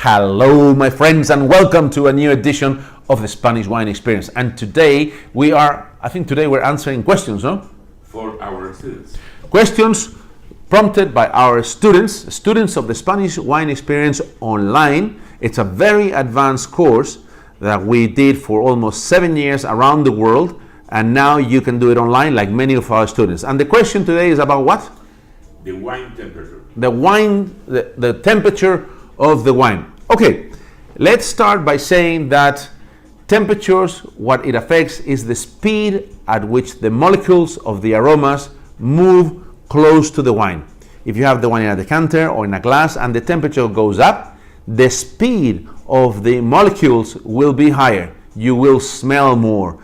Hello, my friends, and welcome to a new edition of the Spanish Wine Experience. And today we're answering questions, no? For our students. Questions prompted by our students of the Spanish Wine Experience online. It's a very advanced course that we did for almost 7 years around the world, and now you can do it online like many of our students. And the question today is about what? The wine temperature. The temperature of the wine. Okay, let's start by saying that temperatures, what it affects is the speed at which the molecules of the aromas move close to the wine. If you have the wine in a decanter or in a glass and the temperature goes up, the speed of the molecules will be higher. You will smell more.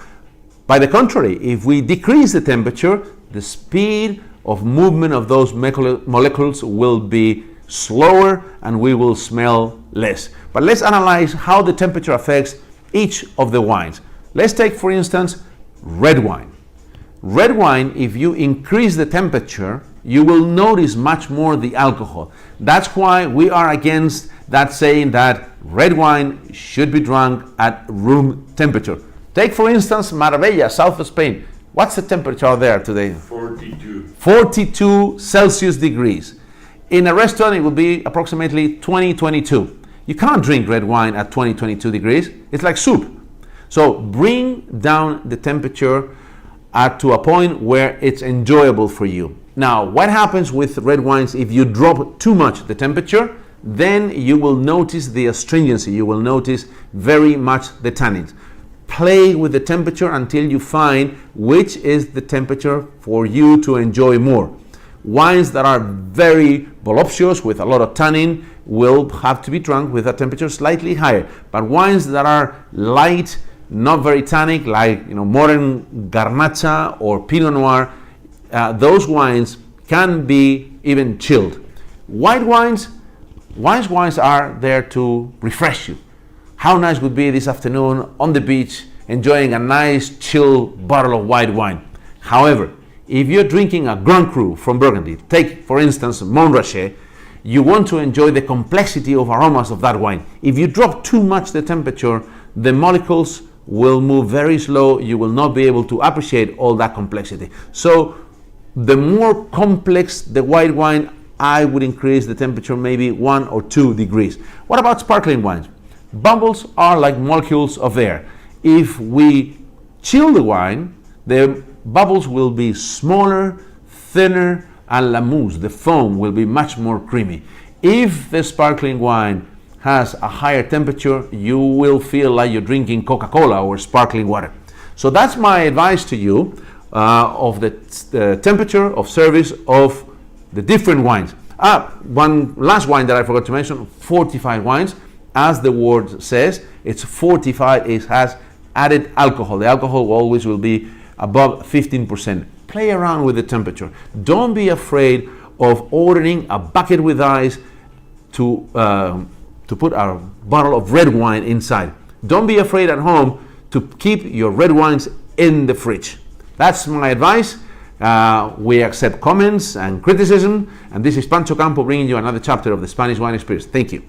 By the contrary, if we decrease the temperature, the speed of movement of those molecules will be slower and we will smell less. But let's analyze how the temperature affects each of the wines. Let's take, for instance, red wine. Red wine, if you increase the temperature, you will notice much more the alcohol. That's why we are against that saying that red wine should be drunk at room temperature. Take, for instance, Marbella, south of Spain. What's the temperature out there today? 42 Celsius degrees. In a restaurant, it will be approximately 22. You can't drink red wine at 22 degrees. It's like soup. So bring down the temperature to a point where it's enjoyable for you. Now, what happens with red wines if you drop too much the temperature? Then you will notice the astringency. You will notice very much the tannins. Play with the temperature until you find which is the temperature for you to enjoy more. Wines that are very voluptuous with a lot of tannin will have to be drunk with a temperature slightly higher. But wines that are light, not very tannic, like modern Garnacha or Pinot Noir, those wines can be even chilled. White wines are there to refresh you. How nice would be this afternoon on the beach enjoying a nice chill bottle of white wine. However, if you're drinking a Grand Cru from Burgundy, take for instance Montrachet, you want to enjoy the complexity of aromas of that wine. If you drop too much the temperature, the molecules will move very slow. You will not be able to appreciate all that complexity. So the more complex the white wine, I would increase the temperature maybe 1 or 2 degrees. What about sparkling wines? Bubbles are like molecules of air. If we chill the wine, the bubbles will be smaller, thinner, and la mousse, the foam, will be much more creamy. If the sparkling wine has a higher temperature, you will feel like you're drinking Coca-Cola or sparkling water. So that's my advice to you of the temperature of service of the different wines. One last wine that I forgot to mention, fortified wines. As the word says, it's fortified, it has added alcohol. The alcohol always will be above 15%. Play around with the temperature. Don't be afraid of ordering a bucket with ice to put a bottle of red wine inside. Don't be afraid at home to keep your red wines in the fridge. That's my advice. We accept comments and criticism, and this is Pancho Campo bringing you another chapter of the Spanish Wine Experience. Thank you.